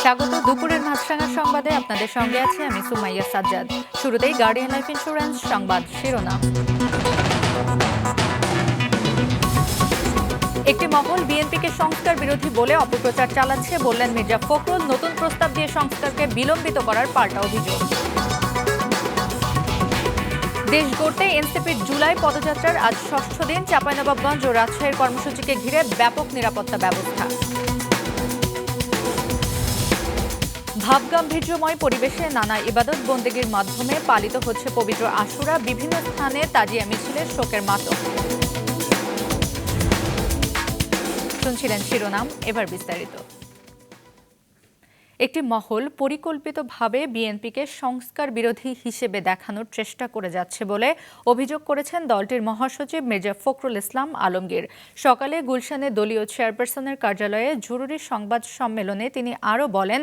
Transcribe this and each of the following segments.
স্বাগত দুপুরের মাছরাঙা সংবাদে আপনাদের সঙ্গে আছে আমি সুমাইয়া সাজ্জাদ। শুরুতেই গার্ডিয়ান লাইফ ইন্স্যুরেন্স সংবাদ শিরোনাম। একটি মহল বিএনপিকে সংস্কার বিরোধী বলে অপপ্রচার চালাচ্ছে বললেন মির্জা ফখরুল। নতুন প্রস্তাব দিয়ে সংস্কারকে বিলম্বিত করার পাল্টা অভিযোগ। দেশ গড়তে এনসিপির জুলাই পদযাত্রার আজ ষষ্ঠ দিন। চাঁপাইনবাবগঞ্জ ও রাজশাহীর কর্মসূচিকে ঘিরে ব্যাপক নিরাপত্তা ব্যবস্থা। ভাবগাম্ভীর্যময় পরিবেশে নানা ইবাদত বন্দেগীর মাধ্যমে পালিত হচ্ছে পবিত্র আশুরা। বিভিন্ন স্থানে তাজিয়া মিছিলের শোকের মাতম। শুনছিলেন শিরোনাম, এবার বিস্তারিত। একটি মহল পরিকল্পিতভাবে বিএনপিকে সংস্কার বিরোধী হিসেবে দেখানোর চেষ্টা করে যাচ্ছে বলে অভিযোগ করেছেন দলটির মহাসচিব মির্জা ফখরুল ইসলাম আলমগীর। সকালে গুলশানে দলীয় চেয়ারপারসনের কার্যালয়ে জরুরি সংবাদ সম্মেলনে তিনি আরও বলেন,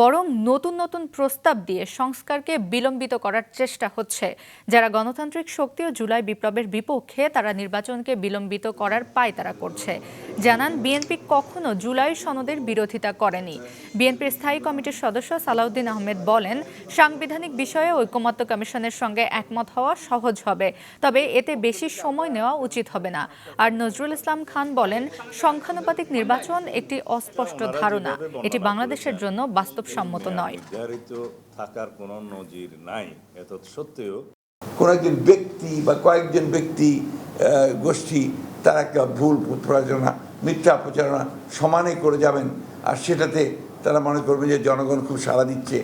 বরং নতুন নতুন প্রস্তাব দিয়ে সংস্কারকে বিলম্বিত করার চেষ্টা হচ্ছে। যারা গণতান্ত্রিক শক্তি ও জুলাই বিপ্লবের বিপক্ষে তারা নির্বাচনকে বিলম্বিত করার পায়তারা করছে। জানান, বিএনপি কখনো জুলাই সনদের বিরোধিতা করেনি। বিএনপির স্থায়ী কমিটির সদস্য সালাউদ্দিন আহমেদ বলেন, সাংবিধানিক বিষয়ে ঐকমত্য কমিশনের সঙ্গে একমত হওয়া সহজ হবে, তবে এতে বেশি সময় নেওয়া উচিত হবে না। আর নজরুল ইসলাম খান বলেন, সংখ্যানুপাতিক নির্বাচন একটি অস্পষ্ট ধারণা, এটি বাংলাদেশের জন্য বাস্তবসম্মত নয়। থাকার কোনো নজির নাই। এত সত্ত্বেও কোন একজন ব্যক্তি বা কয়েকজন ব্যক্তি গোষ্ঠী তারা একটা ভুল প্রচারণা, মিথ্যা প্রচারণা সমানে করে যাবেন, আর সেটাতে তারা মনে করবে যে জনগণ খুব সাড়া দিচ্ছে।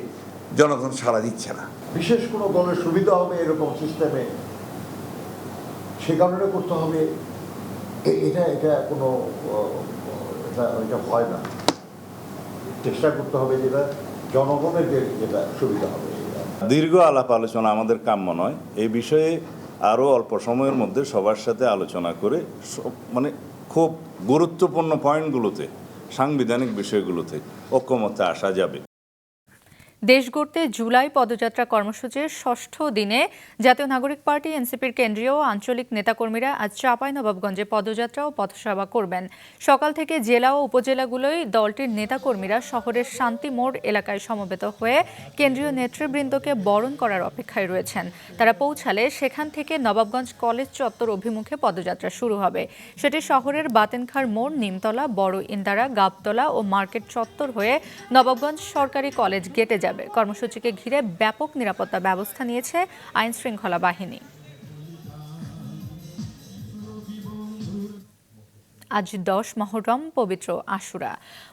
জনগণ সাড়া দিচ্ছে না। বিশেষ কোনো দলের সুবিধা হবে এরকম সিস্টেমে, সে কারণে করতে হবে, এটা কোনো এটা হয় না। চেষ্টা করতে হবে যেটা জনগণের যেটা সুবিধা হবে। দীর্ঘ আলাপ আলোচনা আমাদের কাম্য নয়। এই বিষয়ে আরও অল্প সময়ের মধ্যে সবার সাথে আলোচনা করে মানে খুব গুরুত্বপূর্ণ পয়েন্টগুলোতে, সাংবিধানিক বিষয়গুলোতে ঐকমত্যে আসা যাবে। দেশ গড়তে জুলাই পদযাত্রা কর্মসূচির ষষ্ঠ দিনে জাতীয় নাগরিক পার্টি এনসিপির কেন্দ্রীয় ও আঞ্চলিক নেতাকর্মীরা আজ চাঁপাইনবাবগঞ্জে পদযাত্রা ও পথসভা করবেন। সকাল থেকে জেলা ও উপজেলাগুলোয় দলটির নেতাকর্মীরা শহরের শান্তি মোড় এলাকায় সমবেত হয়ে কেন্দ্রীয় নেতৃবৃন্দকে বরণ করার অপেক্ষায় রয়েছেন। তারা পৌঁছালে সেখান থেকে নবাবগঞ্জ কলেজ চত্বর অভিমুখে পদযাত্রা শুরু হবে। সেটি শহরের বাতেনখার মোড়, নিমতলা, বড় ইন্দারা, গাবতলা ও মার্কেট চত্বর হয়ে নবাবগঞ্জ সরকারি কলেজ গেটে যাবে। কর্মসূচিকে ঘিরে ব্যাপক নিরাপত্তা ব্যবস্থা নিয়েছে আইন শৃঙ্খলা বাহিনী। আজ 10 মুহররম, পবিত্র আশুরা।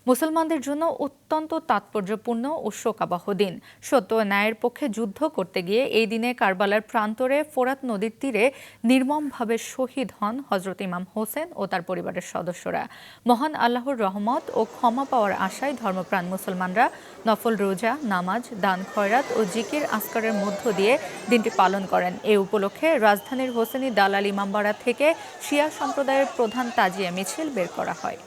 মুসলমানদের জন্য অত্যন্ত তাৎপর্যপূর্ণ ও শোকাবহ দিন। সত্য ও ন্যায়ের পক্ষে যুদ্ধ করতে গিয়ে এই দিনে কারবালার প্রান্তরে ফোরাত নদীর তীরে নির্মমভাবে শহীদ হন হজরত ইমাম হোসেন ও তার পরিবারের সদস্যরা। মহান আল্লাহর রহমত ও ক্ষমা পাওয়ার আশায় ধর্মপ্রাণ মুসলমানরা নফল রোজা, নামাজ, দান খয়রাত ও জিকির আসকারের মধ্য দিয়ে দিনটি পালন করেন। এ উপলক্ষে রাজধানীর হোসেনি দালাল ইমামবাড়া থেকে শিয়া সম্প্রদায়ের প্রধান তাজিয়া মিছিল বের করা হয়।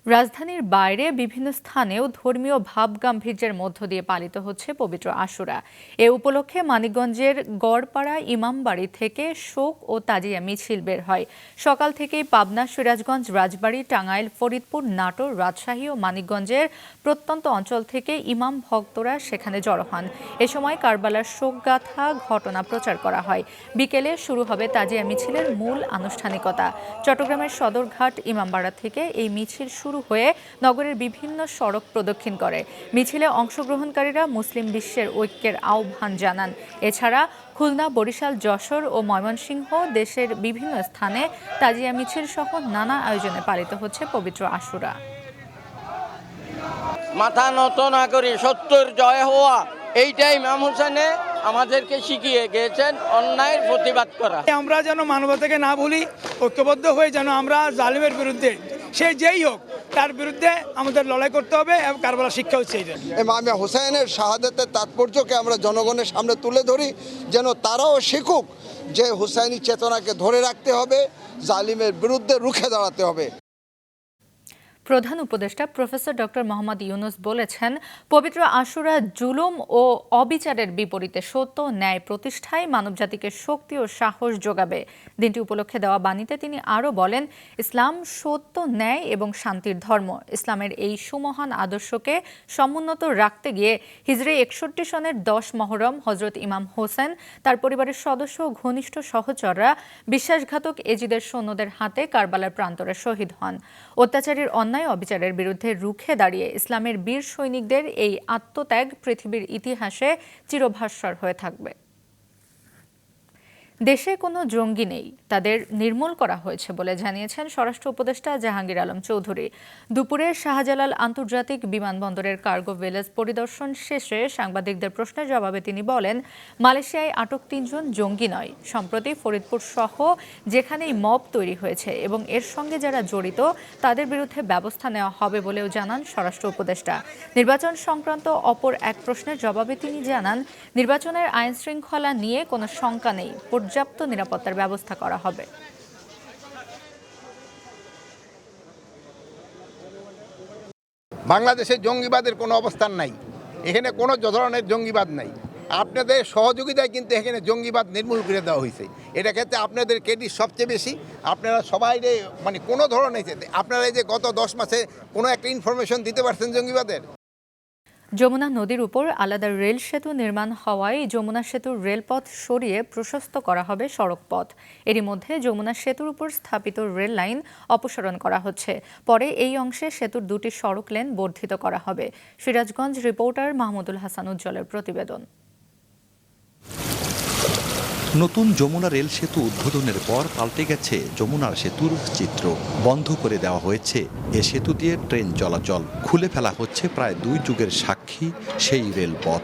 রাজধানীর বাইরে বিভিন্ন স্থানেও ধর্মীয় ভাবগাম্ভীর্যের মধ্য দিয়ে পালিত হচ্ছে পবিত্র আশুরা। এ উপলক্ষে মানিকগঞ্জের গড়পাড়া ইমামবাড়ি থেকে শোক ও তাজিয়া মিছিল বের হয়। সকাল থেকেই পাবনা, সিরাজগঞ্জ, রাজবাড়ী, টাঙ্গাইল, ফরিদপুর, নাটোর, রাজশাহী ও মানিকগঞ্জের প্রত্যন্ত অঞ্চল থেকে ইমাম ভক্তরা সেখানে জড়ো হন। এ সময় কারবালার শোকগাথা ঘটনা প্রচার করা হয়। বিকেলে শুরু হবে তাজিয়া মিছিলের মূল আনুষ্ঠানিকতা। চট্টগ্রামের সদরঘাট ইমামবাড়া থেকে এই মিছিল শুরু হয়ে নগরের বিভিন্ন সড়ক প্রদক্ষিণ করে। মিছিলে অংশগ্রহণকারীরা মুসলিম বিশ্বের ঐক্যের আহ্বান জানান। এছাড়া খুলনা, বরিশাল, যশোর ও ময়মনসিংহ দেশের বিভিন্ন স্থানে তাজিয়া মিছিল সহ নানা আয়োজনে পালিত হচ্ছে পবিত্র আশুরা। মাথা নত না করে সত্যের জয় হওয়া, এইটাই ইমাম হোসেনে আমাদেরকে শিখিয়ে গিয়েছেন, অন্যায়ের প্রতিবাদ করা। আমরা যেন মানবতাকে না ভুলি, ঐক্যবদ্ধ হয়ে যেন আমরা জালিমের বিরুদ্ধে, সে যেই হোক, তার বিরুদ্ধে আমাদের লড়াই করতে হবে এবং কারবালার শিক্ষা হচ্ছে এটা। ইমাম হুসাইনের শাহাদাতের তাৎপর্যকে আমরা জনগণের সামনে তুলে ধরি, যেন তারাও শিখুক যে হুসাইনি চেতনাকে ধরে রাখতে হবে, জালিমের বিরুদ্ধে রুখে দাঁড়াতে হবে। প্রধান উপদেষ্টা প্রফেসর ডক্টর মোহাম্মদ ইউনূস বলেছেন, পবিত্র আশুরা জুলুম ও অবিচারের বিপরীতে সত্য ন্যায় প্রতিষ্ঠায় মানবজাতিকে শক্তি ও সাহস যোগাবে। দিনটি উপলক্ষে দেওয়া বাণীতে তিনি আরও বলেন, ইসলাম সত্য ন্যায় এবং শান্তির ধর্ম। ইসলামের এই সুমহান আদর্শকে সমুন্নত রাখতে গিয়ে হিজরি 61 সনের 10 মহরম হজরত ইমাম হোসেন, তার পরিবারের সদস্য ও ঘনিষ্ঠ সহচররা বিশ্বাসঘাতক এজিদের সৈন্যদের হাতে কারবালার প্রান্তরে শহীদ হন। অত্যাচারীর অন্যায় অবিচারের বিরুদ্ধে রুখে দাঁড়িয়ে ইসলামের বীর সৈনিকদের এই আত্মত্যাগ পৃথিবীর ইতিহাসে চিরভাস্বর হয়ে থাকবে। দেশে কোনো জঙ্গি নেই, তাদের নির্মূল করা হয়েছে বলে জানিয়েছেন স্বরাষ্ট্র উপদেষ্টা জাহাঙ্গীর আলম চৌধুরী। দুপুরে শাহজালাল আন্তর্জাতিক বিমানবন্দরের কার্গো ভিলেজ পরিদর্শন শেষে সাংবাদিকদের প্রশ্নের জবাবে তিনি বলেন, মালয়েশিয়ায় আটক 3 জন জঙ্গি নয়। সম্প্রতি ফরিদপুর সহ যেখানেই মব তৈরি হয়েছে এবং এর সঙ্গে যারা জড়িত তাদের বিরুদ্ধে ব্যবস্থা নেওয়া হবে বলেও জানান স্বরাষ্ট্র উপদেষ্টা। নির্বাচন সংক্রান্ত অপর এক প্রশ্নের জবাবে তিনি জানান, নির্বাচনের আইন শৃঙ্খলা নিয়ে কোনো শঙ্কা নেই, পর্যাপ্ত নিরাপত্তার ব্যবস্থা করা হবে। বাংলাদেশে জঙ্গিবাদের কোনো অবস্থান নাই, এখানে কোনো ধরনের জঙ্গিবাদ নাই। আপনাদের সহযোগিতায় কিন্তু এখানে জঙ্গিবাদ নির্মূল করে দেওয়া হয়েছে। এটা ক্ষেত্রে আপনাদের ক্রেডিট সবচেয়ে বেশি। আপনারা সবাই মানে কোনো ধরনের, আপনারা এই যে গত 10 মাসে কোনো একটা ইনফরমেশন দিতে পারছেন জঙ্গিবাদের? যমুনা নদীর উপর আলাদা রেল সেতু নির্মাণ হওয়ায় যমুনা সেতুর রেলপথ সরিয়ে প্রশস্ত করা হবে সড়ক পথ। এরই মধ্যে যমুনা সেতুর উপর স্থাপিত রেল লাইন অপসারণ করা হচ্ছে। পরে এই অংশে সেতুর 2টি সড়ক লেন বর্ধিত করা হবে। সিরাজগঞ্জ রিপোর্টার মাহমুদুল হাসান উজ্জ্বলের প্রতিবেদন। নতুন যমুনা রেল সেতু উদ্বোধনের পর পাল্টে গেছে যমুনার সেতুর চিত্র। বন্ধ করে দেওয়া হয়েছে এ সেতু দিয়ে ট্রেন চলাচল। খুলে ফেলা হচ্ছে প্রায় 2 যুগের সাক্ষী সেই রেলপথ।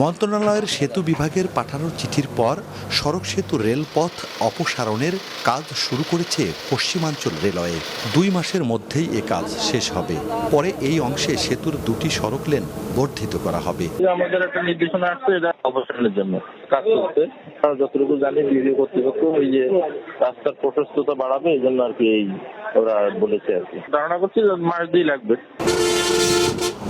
মন্ত্রণালয়ের সেতু বিভাগের পাঠানো চিঠির পর সড়ক সেতু রেলপথ অপসারণের কাজ শুরু করেছে পশ্চিমাঞ্চল রেলওয়ে। 2 মাসের মধ্যেই এ কাজ শেষ হবে। পরে এই অংশে সেতুর 2টি সড়ক লেন বর্ধিত করা হবে। আমাদের একটা নির্দেশনা আসছে এটা অবসানের জন্য কাজ করতে। যতটুকু জানি বিডিও কর্তৃপক্ষ ওই যে রাস্তার প্রশস্ততা বাড়াবে, এই জন্য আর কি এই ওরা বলেছে আর কি। ধারণা করছি মাস 2 লাগবে।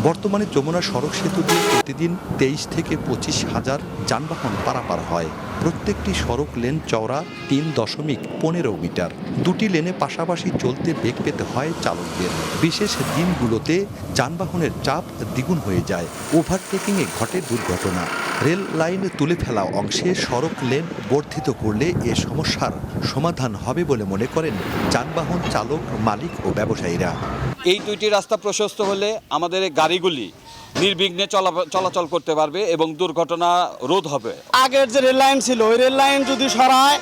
বর্তমানে যমুনা সড়ক সেতু দিয়ে প্রতিদিন 23 থেকে 25 হাজার যানবাহন পারাপার হয়। প্রত্যেকটি সড়ক লেন চওড়া 3.15 মিটার। 2টি লেনে পাশাপাশি চলতে বেগ পেতে হয় চালকদের। বিশেষ দিনগুলোতে যানবাহনের চাপ দ্বিগুণ হয়ে যায়। ওভারটেকিংয়ে ঘটে দুর্ঘটনা। রেল লাইন তুলে ফেলা অংশে সড়ক লেন বর্ধিত করলে এ সমস্যার সমাধান হবে বলে মনে করেন যানবাহন চালক, মালিক ও ব্যবসায়ীরা। এই 2টি রাস্তা প্রশস্ত হলে আমাদের গাড়িগুলি নির্বিঘ্নে চলাচল করতে পারবে এবং দুর্ঘটনা রোধ হবে। আগের যে রেল লাইন ছিল ওই রেল লাইন যদি সরায়,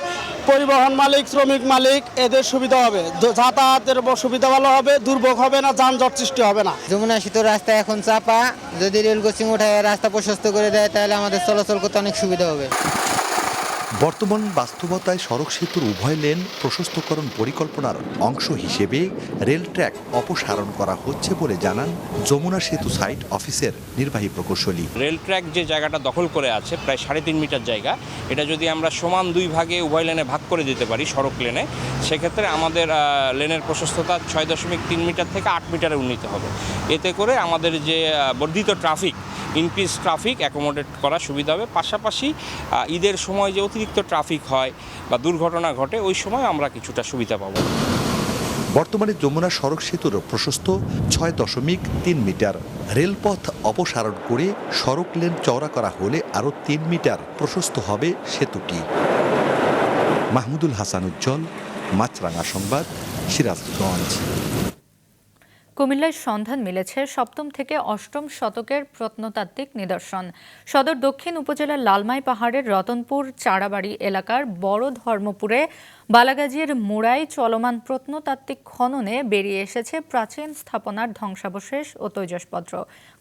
পরিবহন মালিক, শ্রমিক মালিক এদের সুবিধা হবে, যাতায়াতের সুবিধা ভালো হবে, দুর্ভোগ হবে না, যানজট সৃষ্টি হবে না। যমুনা সেতুর রাস্তা এখন চাপা, যদি রেল ক্রসিং উঠায় রাস্তা প্রশস্ত করে দেয় তাহলে আমাদের চলাচল করতে অনেক সুবিধা হবে। বর্তমান বাস্তবতায় সড়ক সেতুর উভয় লেন প্রশস্তকরণ পরিকল্পনার অংশ হিসেবে রেল ট্র্যাক অপসারণ করা হচ্ছে বলে জানান যমুনা সেতু সাইট অফিসের নির্বাহী প্রকৌশলী। রেল ট্র্যাক যে জায়গাটা দখল করে আছে প্রায় 3.5 মিটার জায়গা, এটা যদি আমরা সমান 2 ভাগে উভয় লেনে ভাগ করে দিতে পারি সড়ক লেনে, সেক্ষেত্রে আমাদের লেনের প্রশস্ততা 6.3 মিটার থেকে 8 মিটারে উন্নীত হবে। এতে করে আমাদের যে বর্ধিত ট্রাফিক, ইনক্রিজ ট্রাফিক অ্যাকোমোডেট করা সুবিধা হবে। পাশাপাশি ঈদের সময় যে অতিরিক্ত ট্রাফিক হয় বা দুর্ঘটনা ঘটে ওই সময় আমরা কিছুটা সুবিধা পাবো। বর্তমানে যমুনা সড়ক সেতুর প্রশস্ত 6.3 মিটার। রেলপথ অপসারণ করে সড়ক লেন চওড়া করা হলে আরও 3 মিটার প্রশস্ত হবে সেতুটি। মাহমুদুল হাসান উজ্জ্বল, মাছরাঙা সংবাদ, সিরাজগঞ্জ। কুমিল্লায় সন্ধান মিলেছে 7ম থেকে 8ম শতকের প্রত্নতাত্ত্বিক নিদর্শন। সদর দক্ষিণ উপজেলার লালমাই পাহাড়ের রতনপুর চারাবাড়ি এলাকার বড় ধর্মপুরে বালাগাজীর মুড়ায় চলমান প্রত্নতাত্ত্বিক খননে বেরিয়ে এসেছে প্রাচীন স্থাপনার ধ্বংসাবশেষ ও তৈজসপত্র।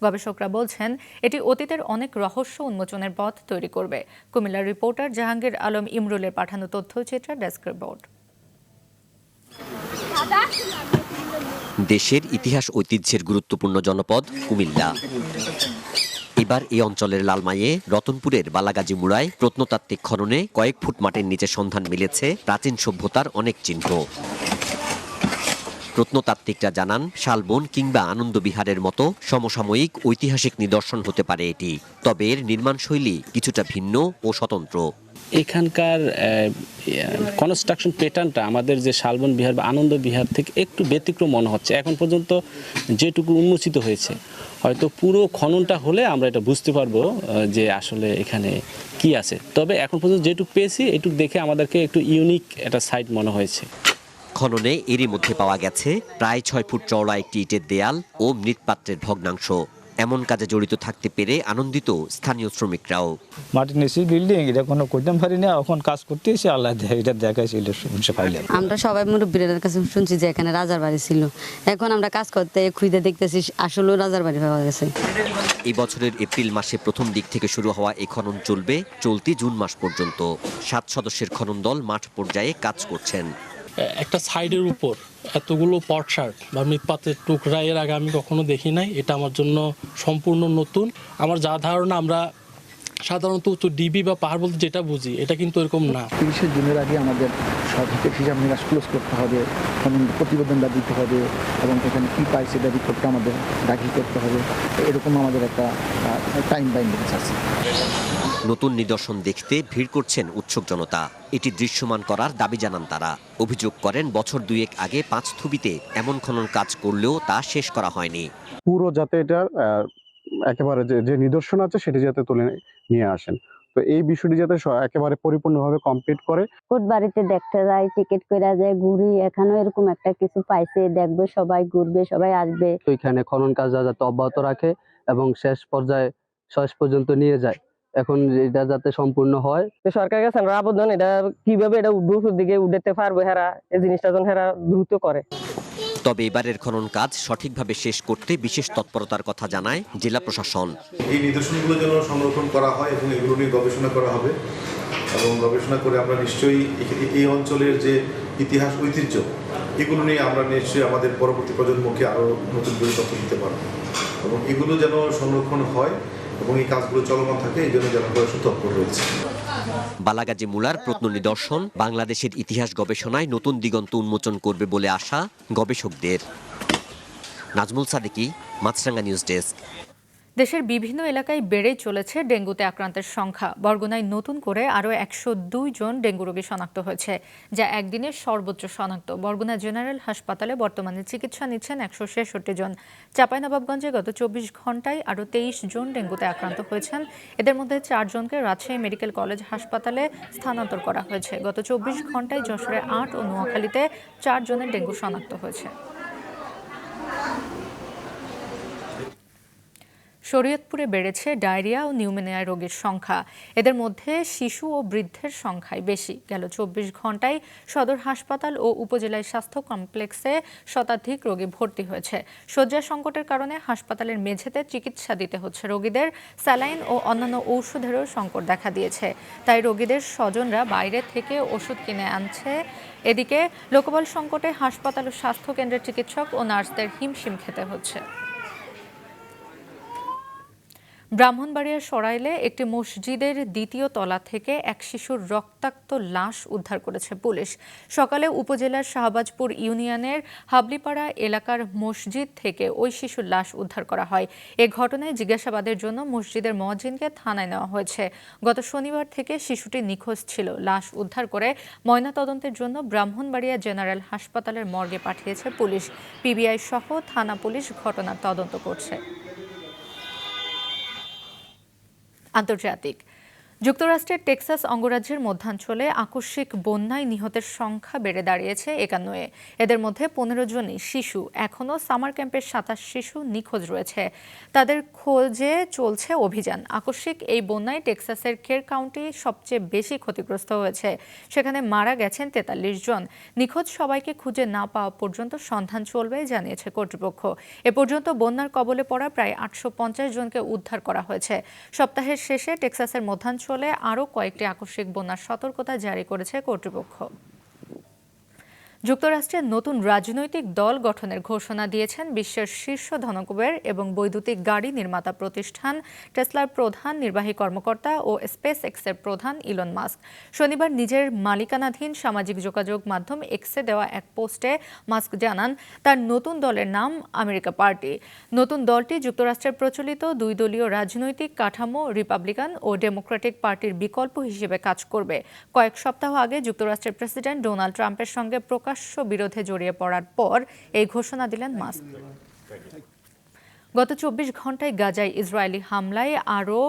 গবেষকরা বলছেন এটি অতীতের অনেক রহস্য উন্মোচনের পথ তৈরি করবে। কুমিল্লার রিপোর্টার জাহাঙ্গীর আলম ইমরুলের পাঠানো তথ্যচিত্রের ডেস্ক রিপোর্ট। দেশের ইতিহাস ঐতিহ্যের গুরুত্বপূর্ণ জনপদ কুমিল্লা। এবার এই অঞ্চলের লালমাইয়ে রতনপুরের বালাগাজী মুড়ায় প্রত্নতাত্ত্বিক খননে কয়েক ফুট মাটির নিচে সন্ধান মিলেছে প্রাচীন সভ্যতার অনেক চিহ্ন। প্রত্নতাত্ত্বিকরা জানান শালবন কিংবা আনন্দবিহারের মতো সমসাময়িক ঐতিহাসিক নিদর্শন হতে পারে এটি, তবে এর নির্মাণশৈলী কিছুটা ভিন্ন ও স্বতন্ত্র। এখানকার কনস্ট্রাকশন প্যাটার্নটা আমাদের যে শালবন বিহার বা আনন্দ বিহার থেকে একটু ব্যতিক্রম মনে হচ্ছে। এখন পর্যন্ত যেটুকু উন্মোচিত হয়েছে, হয়তো পুরো খননটা হলে আমরা এটা বুঝতে পারবো যে আসলে এখানে কি আছে। তবে এখন পর্যন্ত যেটুকু পেয়েছি এটুকু দেখে আমাদেরকে একটু ইউনিক একটা সাইট মনে হয়েছে। খননে এরই মধ্যে পাওয়া গেছে প্রায় 6 ফুট চওড়া একটি ইটের দেয়াল ও মৃৎপাত্রের ভগ্নাংশ। এমন কাজে জড়িত থাকতে পেরে আনন্দিত স্থানীয় শ্রমিকরাও। মাটির নিচে বিল্ডিং, এটা কোনো করতে পারি না, এখন কাজ করতে এসে আল্লাহ এটা দেখাইছিল। আমরা সবাই মুরব্বীদের কাছে শুনছি যে এখানে রাজার বাড়ি ছিল, এখন আমরা কাজ করতে খুঁজে দেখতেছি আসলে রাজার বাড়ি পাওয়া গেছে। এই বছরের এপ্রিল মাসে প্রথম দিক থেকে শুরু হওয়া এই খনন চলবে চলতি জুন মাস পর্যন্ত। 7 সদস্যের খনন দল মাঠ পর্যায়ে কাজ করছেন। একটা সাইডের উপর এতগুলো পটশার্ট বা মৃৎপাত্রের টুকরা এর আগে আমি কখনো দেখি নাই। এটা আমার জন্য সম্পূর্ণ নতুন। আমার যা ধারণা, আমরা সাধারণত উঁচু ডিবি বা পাহাড় বলতে যেটা বুঝি, এটা কিন্তু এরকম না। 30 জুনের আগে আমাদের সব হিসাব নিকাশ ক্লোজ করতে হবে, প্রতিবেদনটা দিতে হবে এবং এখানে কী পাই সেটা রিপোর্টটা আমাদের দাখিল করতে হবে। এরকম আমাদের একটা টাইম বাইন্ডিংস আছে। নতুন নিদর্শন দেখতে ভিড় করছেন উৎসুক জনতা। এটি দৃশ্যমান করার দাবি জানান তারা। অভিযোগ করেন বছর 2 আগে 5 থুবিতে এমন খনন কাজ করলেও তা শেষ করা হয়নি। পুরো যাতে এটা একেবারে যে নিদর্শন আছে সেটি যাতে তুলে নিয়ে আসেন, তো এই বিষয়টি যাতে একেবারে পরিপূর্ণভাবে কমপ্লিট করে। কোট বাড়িতে দেখতে যাই, টিকিট করে যায়, ঘুরি, এখানেও এরকম একটা কিছু পাইছে, দেখবে সবাই, ঘুরবে সবাই, আসবে। তো এখানে খনন কাজ যাতে অব্যাহত রাখে এবং শেষ পর্যন্ত নিয়ে যায়, এখন এটা যাতে সম্পূর্ণ হয়। সরকারের কাছে আমরা আবেদন, এটা কিভাবে এটা উপর দিকে উঠতে পারবে, হেরা এই জিনিসটা যেন হেরা দ্রুত করে। তবে এবারের খনন কাজ সঠিকভাবে শেষ করতে বিশেষ তৎপরতার কথা জানায় জেলা প্রশাসন। এই নিদর্শনগুলো যেন সংরক্ষণ করা হয় এবং এগুলো নিয়ে গবেষণা করা হবে এবং গবেষণা করে আমরা নিশ্চয়ই এই অঞ্চলের যে ইতিহাস ঐতিহ্য এগুলো নিয়ে আমরা নিশ্চয়ই আমাদের পরবর্তী প্রজন্মকে আরও নতুন করে তথ্য দিতে পারবো এবং এগুলো যেন সংরক্ষণ হয় এবং এই কাজগুলো চলমান থাকে, এই জন্য জেলা প্রশাসন তৎপর রয়েছে। বালাগাজী মুলার প্রত্ন নিদর্শন বাংলাদেশের ইতিহাস গবেষণায় নতুন দিগন্ত উন্মোচন করবে বলে আশা গবেষকদের। নাজমুল সাদিকি, মাছরাঙ্গা নিউজ ডেস্ক। দেশের বিভিন্ন এলাকায় বেড়েই চলেছে ডেঙ্গুতে আক্রান্তের সংখ্যা। বরগুনায় নতুন করে আরও 102 জন ডেঙ্গু রোগী শনাক্ত হয়েছে, যা একদিনের সর্বোচ্চ শনাক্ত। বরগুনা জেনারেল হাসপাতালে বর্তমানে চিকিৎসা নিচ্ছেন 166 জন। চাঁপাইনবাবগঞ্জে গত 24 ঘন্টায় আরও 23 জন ডেঙ্গুতে আক্রান্ত হয়েছেন। এদের মধ্যে 4 জনকে রাজশাহী মেডিকেল কলেজ হাসপাতালে স্থানান্তর করা হয়েছে। গত 24 ঘন্টায় যশোরে 8 ও নোয়াখালীতে 4 জনের ডেঙ্গু শনাক্ত হয়েছে। শরীয়তপুরে বেড়েছে ডায়রিয়া ও নিউমোনিয়া রোগীর সংখ্যা। এদের মধ্যে শিশু ও বৃদ্ধের সংখ্যাই বেশি। গেল 24 ঘন্টায় সদর হাসপাতাল ও উপজেলায় স্বাস্থ্য কমপ্লেক্সে শতাধিক রোগী ভর্তি হয়েছে। শয্যা সংকটের কারণে হাসপাতালের মেঝেতে চিকিৎসা দিতে হচ্ছে রোগীদের। স্যালাইন ও অন্যান্য ঔষধেরও সংকট দেখা দিয়েছে, তাই রোগীদের স্বজনরা বাইরে থেকে ওষুধ কিনে আনছে। এদিকে লোকবল সংকটে হাসপাতাল ও স্বাস্থ্য কেন্দ্রের চিকিৎসক ও নার্সদের হিমশিম খেতে হচ্ছে। ব্রাহ্মণবাড়িয়ার সরাইলে একটি মসজিদের দ্বিতীয় তলা থেকে এক শিশুর রক্তাক্ত লাশ উদ্ধার করেছে পুলিশ। সকালে উপজেলার শাহবাজপুর ইউনিয়নের হাবলিপাড়া এলাকার মসজিদ থেকে ওই শিশুর লাশ উদ্ধার করা হয়। এ ঘটনায় জিজ্ঞাসাবাদের জন্য মসজিদের মুয়াজ্জিনকে থানায় নেওয়া হয়েছে। গত শনিবার থেকে শিশুটি নিখোঁজ ছিল। লাশ উদ্ধার করে ময়নাতদন্তের জন্য ব্রাহ্মণবাড়িয়া জেনারেল হাসপাতালের মর্গে পাঠিয়েছে পুলিশ। পিবিআই সহ থানা পুলিশ ঘটনার তদন্ত করছে। আন্তর্জাতিক। যুক্তরাষ্ট্রের টেক্সাস অঙ্গরাজ্যের মধ্যাঞ্চলে আকস্মিক বন্যায় নিহতের সংখ্যা বেড়ে দাঁড়িয়েছে 51-এ। এদের মধ্যে 15 জনই শিশু। এখনও সামার ক্যাম্পের 27 শিশু নিখোঁজ রয়েছে। তাদের খোঁজে চলছে অভিযান। আকস্মিক এই বন্যায় টেক্সাসের কের কাউন্টি সবচেয়ে বেশি ক্ষতিগ্রস্ত হয়েছে। সেখানে মারা গেছেন 43 জন। নিখোঁজ সবাইকে খুঁজে না পাওয়া পর্যন্ত সন্ধান চলবে জানিয়েছে কর্তৃপক্ষ। এ পর্যন্ত বন্যার কবলে পড়া প্রায় 850 জনকে উদ্ধার করা হয়েছে। সপ্তাহের শেষে টেক্সাসের মধ্যাঞ্চলে আরও কয়েকটি আকস্মিক বন্যার সতর্কতা জারি করেছে কর্তৃপক্ষ। যুক্তরাষ্ট্রের নতুন রাজনৈতিক দল গঠনের ঘোষণা দিয়েছেন বিশ্বের শীর্ষ ধনকুবের এবং বৈদ্যুতিক গাড়ি নির্মাতা প্রতিষ্ঠান টেসলার প্রধান নির্বাহী কর্মকর্তা ও স্পেস এক্সের প্রধান ইলন মাস্ক। শনিবার নিজের মালিকানাধীন সামাজিক যোগাযোগ মাধ্যম এক্সে দেওয়া এক পোস্টে মাস্ক জানান তার নতুন দলের নাম আমেরিকা পার্টি। নতুন দলটি যুক্তরাষ্ট্রের প্রচলিত দুই দলীয় রাজনৈতিক কাঠামো রিপাবলিকান ও ডেমোক্রেটিক পার্টির বিকল্প হিসেবে কাজ করবে। কয়েক সপ্তাহ আগে যুক্তরাষ্ট্রের প্রেসিডেন্ট ডোনাল্ড ট্রাম্পের সঙ্গে প্রকাশ্য বিরোধে জড়িয়ে পড়ার পর এই ঘোষণা দিলেন মাস্ক। গত 24 ঘন্টায় গাজায় ইসরায়েলি হামলায় আরও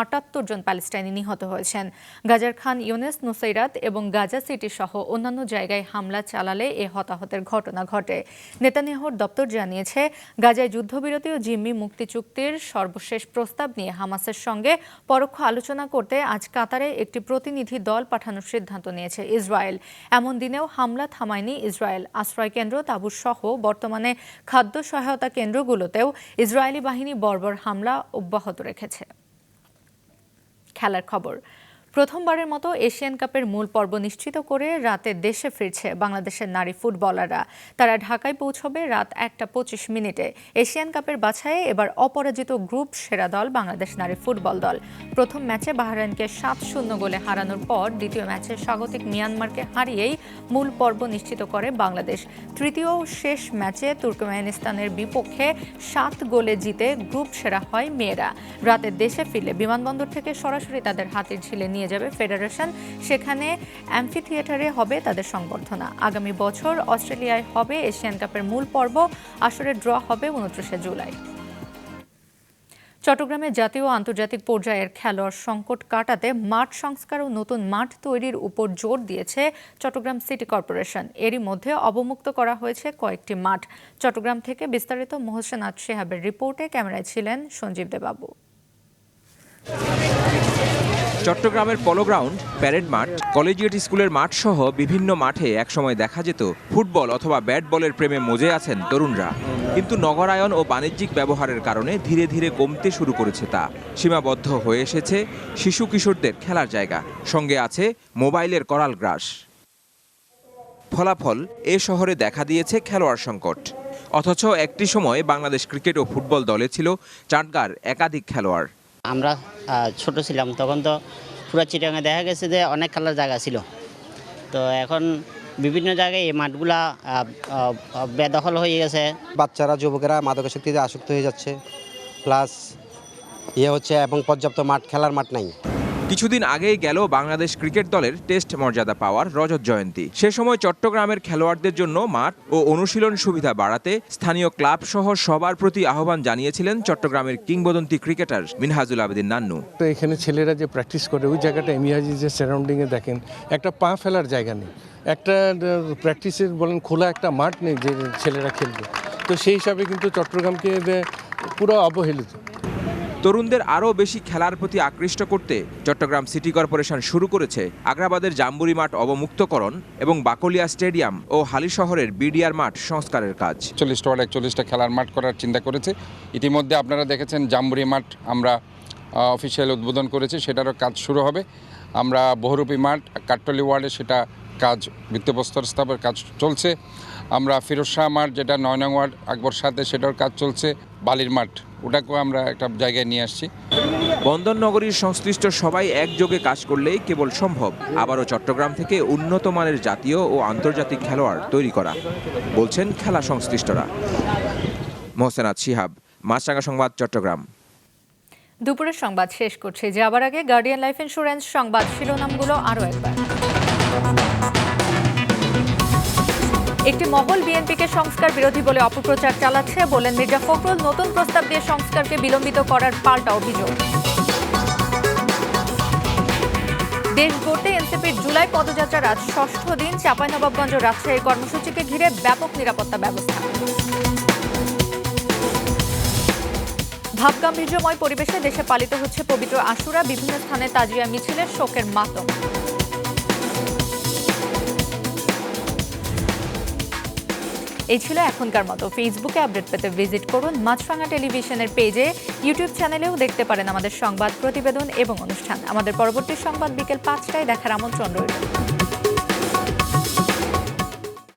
৭৮ জন প্যালেস্টাইনি নিহত হয়েছেন। গাজার খান ইউনিস, নুসাইরাত এবং গাজা সিটি সহ অন্যান্য জায়গায় হামলা চালালে এ হতাহতের ঘটনা ঘটে। নেতানিয়াহুর দপ্তর জানিয়েছে, গাজায় যুদ্ধবিরতি ও জিম্মি মুক্তি চুক্তির সর্বশেষ প্রস্তাব নিয়ে হামাসের সঙ্গে পরোক্ষ আলোচনা করতে আজ কাতারে একটি প্রতিনিধি দল পাঠানোর সিদ্ধান্ত নিয়েছে ইসরায়েল। এমন দিনেও হামলা থামায়নি ইসরায়েল। আশ্রয়কেন্দ্র, তাঁবু সহ বর্তমানে খাদ্য সহায়তা কেন্দ্রগুলোতেও ইসরায়েলি বাহিনী বর্বর হামলা অব্যাহত রেখেছে। খেলার খবর। প্রথমবারের মতো এশিয়ান কাপের মূল পর্ব নিশ্চিত করে রাতে দেশে ফিরছে বাংলাদেশের নারী ফুটবলাররা। তারা ঢাকায় পৌঁছবে রাত 1:25 এশিয়ান কাপের বাছাইয়ে এবার অপরাজিত গ্রুপ সেরা দল বাংলাদেশ নারী ফুটবল দল। প্রথম ম্যাচে বাহরাইনকে 7-0 গোলে হারানোর পর দ্বিতীয় ম্যাচে স্বাগতিক মিয়ানমারকে হারিয়েই মূল পর্ব নিশ্চিত করে বাংলাদেশ। তৃতীয় ও শেষ ম্যাচে তুর্কমেনিস্তানের বিপক্ষে 7 গোলে জিতে গ্রুপ সেরা হয় মেয়েরা। রাতে দেশে ফিরলে বিমানবন্দর থেকে সরাসরি তাদের হাতির ঝিলে নিয়ে যাবে ফেডারেশন। সেখানে অ্যাম্ফি থিয়েটারে হবে তাদের সংবর্ধনা। আগামী বছর অস্ট্রেলিয়ায় হবে এশিয়ান কাপের মূল পর্ব। আসরের ড্র হবে 29 জুলাই। চট্টগ্রামে জাতীয় ও আন্তর্জাতিক পর্যায়ের খেলোয়াড় সংকট কাটাতে মাঠ সংস্কার ও নতুন মাঠ তৈরির উপর জোর দিয়েছে চট্টগ্রাম সিটি কর্পোরেশন। এরই মধ্যে অবমুক্ত করা হয়েছে কয়েকটি মাঠ। চট্টগ্রাম থেকে বিস্তারিত মোহসেন আজ শেহাবের রিপোর্টে ক্যামেরায় ছিলেন সঞ্জীব দেবাবু। চট্টগ্রামের পলো গ্রাউন্ড, প্যারেড মাঠ, কলেজিয়েট স্কুলের মাঠ সহ বিভিন্ন মাঠে একসময় দেখা যেত ফুটবল অথবা ব্যাট বলের প্রেমে মজে আছেন তরুণরা। কিন্তু নগরায়ন ও বাণিজ্যিক ব্যবহারের কারণে ধীরে ধীরে কমতে শুরু করেছে তা। সীমাবদ্ধ হয়ে এসেছে শিশু কিশোরদের খেলার জায়গা, সঙ্গে আছে মোবাইলের করাল গ্রাস। ফলাফল, এ শহরে দেখা দিয়েছে খেলোয়াড় সংকট। অথচ একটি সময় বাংলাদেশ ক্রিকেট ও ফুটবল দলে ছিল চাটগার একাধিক খেলোয়াড়। আমরা ছোট ছিলাম তখন তো পুরো চিটাগাঙে দেখা গেছে যে অনেক খেলার জায়গা ছিল। তো এখন বিভিন্ন জায়গায় এই মাঠগুলা বেদখল হয়ে গেছে। বাচ্চারা, যুবকেরা মাদকাসক্তিতে আসক্ত হয়ে যাচ্ছে, প্লাস হচ্ছে এবং পর্যাপ্ত মাঠ, খেলার মাঠ নাই। কিছুদিন আগেই গেল বাংলাদেশ ক্রিকেট দলের টেস্ট মর্যাদা পাওয়ার রজত জয়ন্তী। সে সময় চট্টগ্রামের খেলোয়াড়দের জন্য মাঠ ও অনুশীলন সুবিধা বাড়াতে স্থানীয় ক্লাব সহ সবার প্রতি আহ্বান জানিয়েছিলেন চট্টগ্রামের কিংবদন্তি ক্রিকেটার মিনহাজুল আবেদিন নান্নু। তো এখানে ছেলেরা যে প্র্যাকটিস করে ওই জায়গাটা এমইহাজি যে সারাউন্ডিংয়ে দেখেন একটা পা ফেলার জায়গা নেই, একটা প্র্যাকটিসের বলেন খোলা একটা মাঠ নেই যে ছেলেরা খেলবে। তো সেই হিসাবে কিন্তু চট্টগ্রামকে পুরো অবহেলিত। তরুণদের আরও বেশি খেলার প্রতি আকৃষ্ট করতে চট্টগ্রাম সিটি কর্পোরেশন শুরু করেছে আগ্রাবাদের জাম্বুরি মাঠ অবমুক্তকরণ এবং বাকলিয়া স্টেডিয়াম ও হালিশহরের বিডিআর মাঠ সংস্কারের কাজ। 40টা 41টা খেলার মাঠ করার চিন্তা করেছে। ইতিমধ্যে আপনারা দেখেছেন জাম্বুরি মাঠ আমরা অফিসিয়াল উদ্বোধন করেছি, সেটারও কাজ শুরু হবে। আমরা বহুরূপী মাঠ কাট্টলি ওয়ার্ডে সেটা কাজ ভিত্তিপ্রস্তর স্থাপনের কাজ চলছে। আমরা ফিরোজ শাহ মাঠ যেটা 9 নং ওয়ার্ড আকবর সাথে সেটার কাজ চলছে। বালির মাঠ ওটাকেও আমরা একটা জায়গায় নিয়ে আসছি। বন্দর নগরীর সংশ্লিষ্ট সবাই একযোগে কাজ করলেই কেবল সম্ভব আবারও চট্টগ্রাম থেকে উন্নত মানের জাতীয় ও আন্তর্জাতিক খেলোয়াড় তৈরি করা, বলছেন খেলা সংশ্লিষ্টরা। মোহসেন আজ শিহাব, মাছরাঙা সংবাদ, চট্টগ্রাম। দুপুরের সংবাদ শেষ করছে, যাবার আগে গার্ডিয়ান লাইফ ইন্স্যুরেন্স সংবাদ শিরোনামগুলো আরও একবার। একটি মহল বিএনপিকে সংস্কার বিরোধী বলে অপপ্রচার চালাচ্ছে, বলেন মির্জা ফখরুল। নতুন প্রস্তাব দিয়ে সংস্কারকে বিলম্বিত করার পাল্টা অভিযোগ। দেশ গড়তে এনসিপির জুলাই পদযাত্রার আজ 6ষ্ঠ দিন। চাঁপাইনবাবগঞ্জ ও রাজশাহী কর্মসূচিকে ঘিরে ব্যাপক নিরাপত্তা ব্যবস্থা। ভাবগাম্ভীর্যময় পরিবেশে দেশে পালিত হচ্ছে পবিত্র আশুরা। বিভিন্ন স্থানে তাজিয়া মিছিলের শোকের মাতম। এই ছিল এখনকার মতো। ফেসবুকে আপডেট পেতে ভিজিট করুন মাছরাঙা টেলিভিশনের পেজে। ইউটিউব চ্যানেলেও দেখতে পারেন আমাদের সংবাদ, প্রতিবেদন এবং অনুষ্ঠান। আমাদের পরবর্তী সংবাদ বিকেল 5টায় দেখার আমন্ত্রণ রইল।